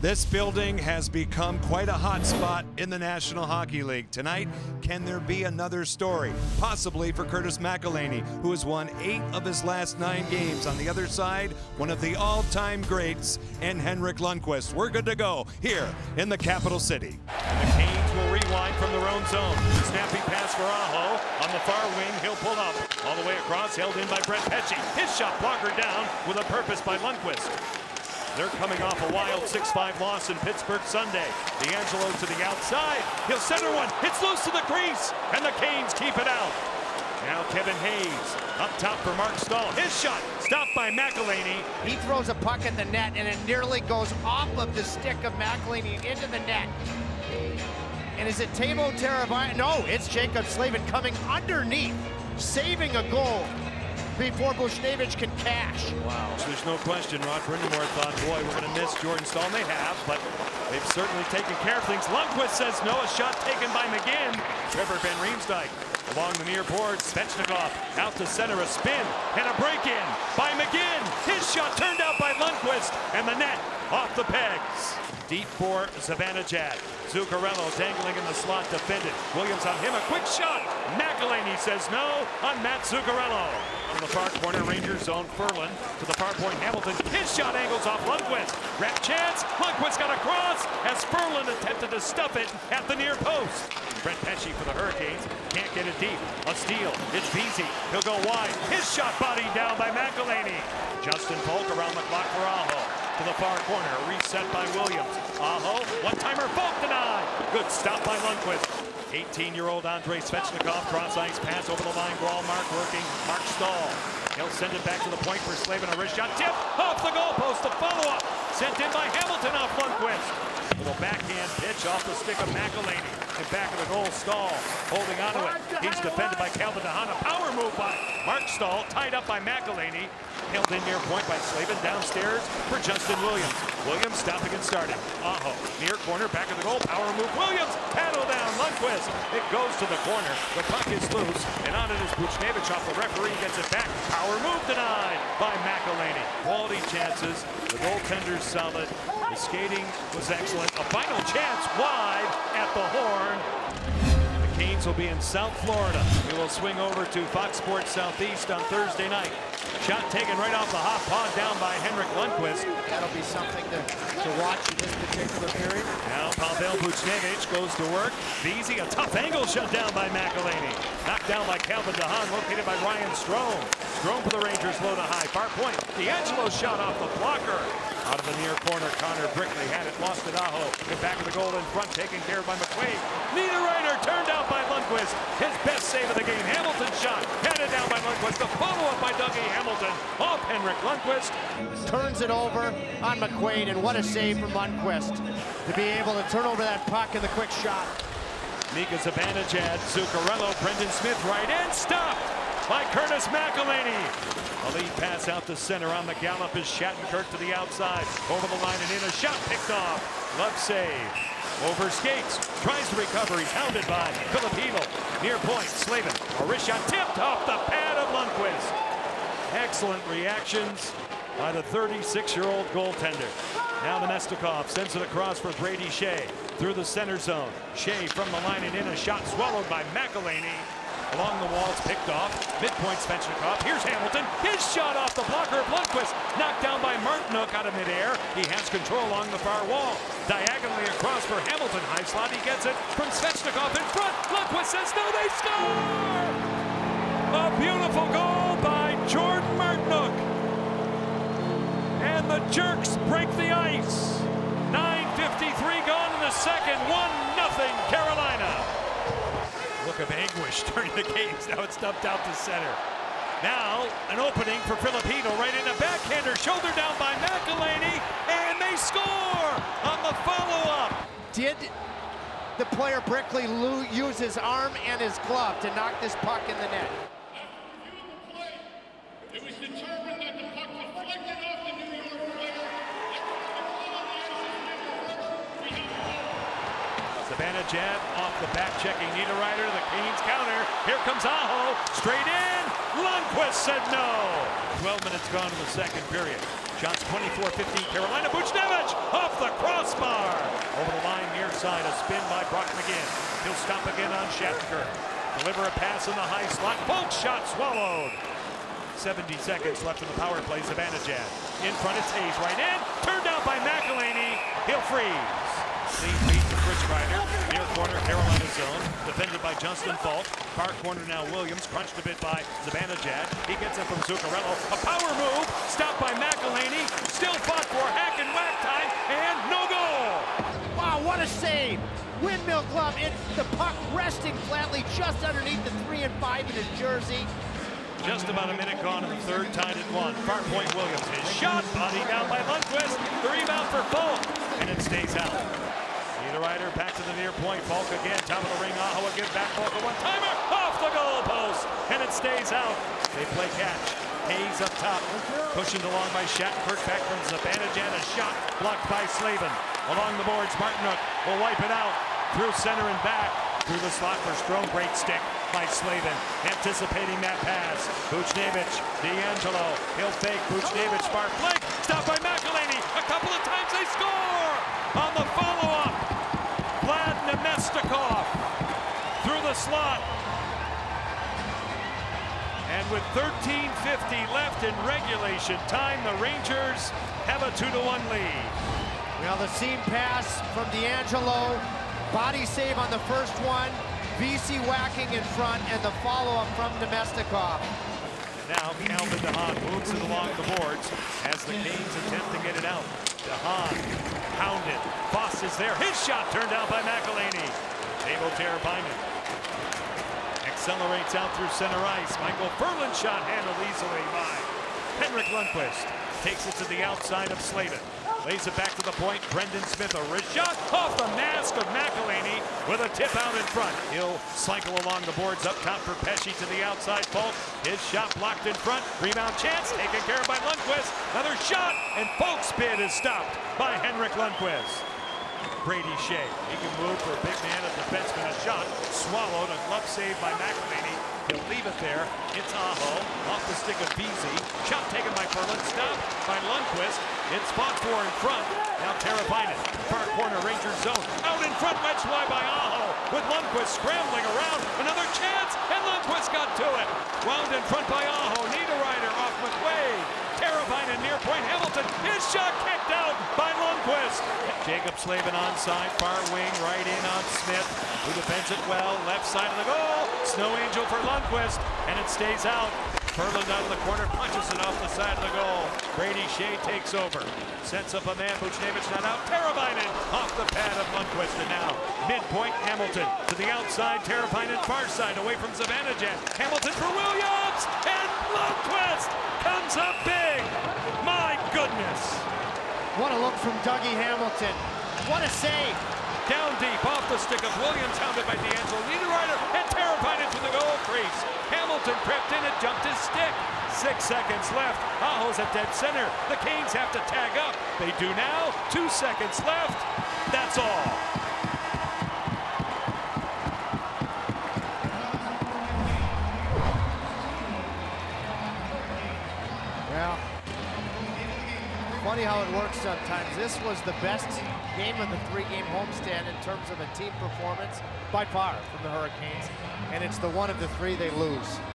This building has become quite a hot spot in the National Hockey League. Tonight, can there be another story? Possibly for Curtis McElhinney, who has won 8 of his last 9 games. On the other side, one of the all-time greats in Henrik Lundqvist. We're good to go here in the capital city. And the Canes will rewind from their own zone. Snappy pass for Aho. On the far wing, he'll pull up. All the way across, held in by Brett Pesce. His shot blocker down with a purpose by Lundqvist. They're coming off a wild 6-5 loss in Pittsburgh Sunday. D'Angelo to the outside. He'll center one. It's loose to the crease. And the Canes keep it out. Now Kevin Hayes up top for Mark Stahl. His shot stopped by McElhinney. He throws a puck at the net and it nearly goes off of the stick of McElhinney into the net. And is it Teuvo Teravainen? No, it's Jacob Slavin coming underneath, saving a goal before Buchnevich can cash. Wow. There's no question Rod Brind'Amour thought, boy, we're going to miss Jordan Staal. They have, but they've certainly taken care of things. Lundqvist says no. A shot taken by McGinn. Trevor Van Riemsdyk along the near board. Svechnikov out to center, a spin and a break-in by McGinn. His shot turned out by Lundqvist, and the net off the pegs. Deep for Zibanejad. Zuccarello dangling in the slot, defended. Williams on him, a quick shot. McElhinney says no on Matt Zuccarello. On the far corner, Rangers zone, Ferland to the far point, Hamilton. His shot angles off Lundqvist. Grab chance, Lundqvist got a cross as Ferland attempted to stuff it at the near post. Brett Pesce for the Hurricanes, can't get it deep. A steal, it's Vesey, he'll go wide. His shot bodied down by McElhinney. Justin Falk around the clock for Aho. To the far corner, reset by Williams. Aho, one-timer, Falk denied. Good stop by Lundqvist. 18-year-old Andrei Svechnikov, cross-ice pass over the line. Grallmark working, Mark Stahl. He'll send it back to the point for Slavin. A wrist shot, tip off the goalpost. The follow-up sent in by Hamilton off Lundqvist. Little backhand pitch off the stick of McElhinney. And back of the goal, Stahl holding onto it. He's defended by Calvin DeHaan. A power move by Mark Stahl, tied up by McElhinney. Held in near point by Slavin, downstairs for Justin Williams. Williams stopping and starting. Aho, near corner, back of the goal, power move. Williams, paddle down, Lundqvist. It goes to the corner. The puck is loose, and on it is Buchnevich off the referee, gets it back. Power move denied by McElhinney. Quality chances, the goaltender's solid. The skating was excellent. A final chance wide at the horn. The Canes will be in South Florida. We will swing over to Fox Sports Southeast on Thursday night. Shot taken right off the hop, pawed down by Henrik Lundqvist. That'll be something to watch in this particular period. Now Pavel Buchnevich goes to work. Vesey, a tough angle shut down by McElhinney. Knocked down by Calvin DeHaan, located by Ryan Strome. Strome for the Rangers, low to high. Far point, D'Angelo shot off the blocker. Out of the near corner, Connor Brickley had it, lost it, Aho. Get back of the goal in front, taken care of by McQuaid. Niederreiter turned out by Lundqvist. His best save of the game. Hamilton shot, headed down by Lundqvist. The follow-up by Dougie Hamilton off Henrik Lundqvist. Turns it over on McQuaid, and what a save from Lundqvist to be able to turn over that puck in the quick shot. Mika Zibanejad, Zuccarello, Brendan Smith right in, stopped by Curtis McElhinney. A lead pass out to center. On the gallop is Shattenkirk to the outside. Over the line and in, a shot picked off. Love save. Over skates. Tries to recover. He's hounded by Filipino. Near point, Slavin. A wrist shot tipped off the pad of Lundqvist. Excellent reactions by the 36-year-old goaltender. Now the Nemestikov sends it across for Brady Shea. Through the center zone. Shea from the line and in, a shot swallowed by McElhinney. Along the walls, picked off. Midpoint, Svechnikov. Here's Hamilton. His shot off the blocker of Lundqvist. Knocked down by Martinook out of midair. He has control along the far wall. Diagonally across for Hamilton. High slot. He gets it from Svechnikov in front. Lundqvist says no. They score! A beautiful goal by Jordan Martinook. And the Jerks break the ice. 9:53 gone in the second. 1-0 Carolina. Look of anguish during the games. Now it's dumped out to center. Now an opening for Filipino right in a backhander, shoulder down by McElhinney, and they score on the follow-up. Did the player Brickley use his arm and his glove to knock this puck in the net? It was determined that the puck deflected off the New York player. Zibanejad off the back, checking Niederreiter. The Canes counter. Here comes Aho. Straight in. Lundqvist said no. 12 minutes gone in the second period. Shots 24-15 Carolina. Buchnevich off the crossbar. side, a spin by Brock McGinn. He'll stop again on Shattenkirk. Deliver a pass in the high slot. Folks shot swallowed. 70 seconds left in the power play. Zibanejad in front. It's Hayes right in. Turned out by McElhaney. He'll freeze. Clean feed to Fritz Kreider. Near corner, Carolina zone. Defended by Justin Faulk. Far corner now Williams. Crunched a bit by Zibanejad. He gets it from Zuccarello. A power move. Stopped by McElhaney. Still fought for hack and whack time. And no goal. Wow, what a save. Windmill Club, the puck resting flatly just underneath the 3 and 5 in his jersey. Just about a minute gone in the third, tied at 1. Far point Williams. His shot, body down by Lundqvist. The rebound for Falk, and it stays out. Niederreiter back to the near point. Falk again, top of the ring. Aho gives back Falk a one-timer. Off the goal post, and it stays out. They play catch. Hayes up top, cushioned along by Shattenkirk. Back from Zibanejad. A shot blocked by Slavin. Along the boards, Martinook will wipe it out. Through center and back. Through the slot for Strome. Great stick by Slavin. Anticipating that pass. Buchnevich, D'Angelo. He'll fake. Buchnevich, far flank. Stopped by McElhaney. A couple of times they score. On the follow-up, Vlad Namestnikov through the slot. And with 13:50 left in regulation time, the Rangers have a 2-1 lead. Now the seam pass from D'Angelo. Body save on the first one. VC whacking in front, and the follow-up from Namestnikov. Now Calvin DeHaan moves it along the boards as the Canes attempt to get it out. DeHaan pounded. Foss is there. His shot turned out by McElhaney. Teuvo Teravainen accelerates out through center ice. Michael Ferland shot handled easily by Henrik Lundqvist. Takes it to the outside of Slavin. Lays it back to the point. Brendan Smith, a wrist shot off the mask of McElhaney with a tip out in front. He'll cycle along the boards up top for Pesce to the outside. Falk, his shot blocked in front. Rebound chance taken care of by Lundqvist. Another shot, and Falk's bid is stopped by Henrik Lundqvist. Brady Shea, he can move for a big man, a defenseman. A shot swallowed, a glove save by McElhaney. He'll leave it there. It's Aho off the stick of Vesey. Shot taken by Ferland, stopped by Lundqvist. It's fought for in front. Now Teravainen, far corner, Rangers zone. Out in front, wedged wide by Aho, with Lundqvist scrambling around. Another chance, and Lundqvist got to it. Wound in front by Aho. Niederreiter off McQuaid. Teravainen near point. Hamilton, his shot kicked out by Lundqvist. Jacob Slavin onside, far wing, right in on Smith, who defends it well. Left side of the goal. Snow Angel for Lundqvist, and it stays out. Ferland out of the corner, punches it off the side of the goal. Brady Shea takes over. Sets up a man, Buchnevich not out. Teravainen off the pad of Lundqvist, and now midpoint Hamilton to the outside. Teravainen far side away from Zibanejad. Hamilton for Williams, and Lundqvist comes up big. My goodness. What a look from Dougie Hamilton. What a save. Down deep, off the stick of Williams, hounded by D'Angelo. Niederreiter and Teravainen to the goal crease. Hamilton crept in and jumped his stick. 6 seconds left. Aho's at dead center. The Canes have to tag up. They do now. 2 seconds left. That's all. Well, funny how it works sometimes. This was the best game of the 3-game homestand in terms of a team performance by far from the Hurricanes, and it's the one of the 3 they lose.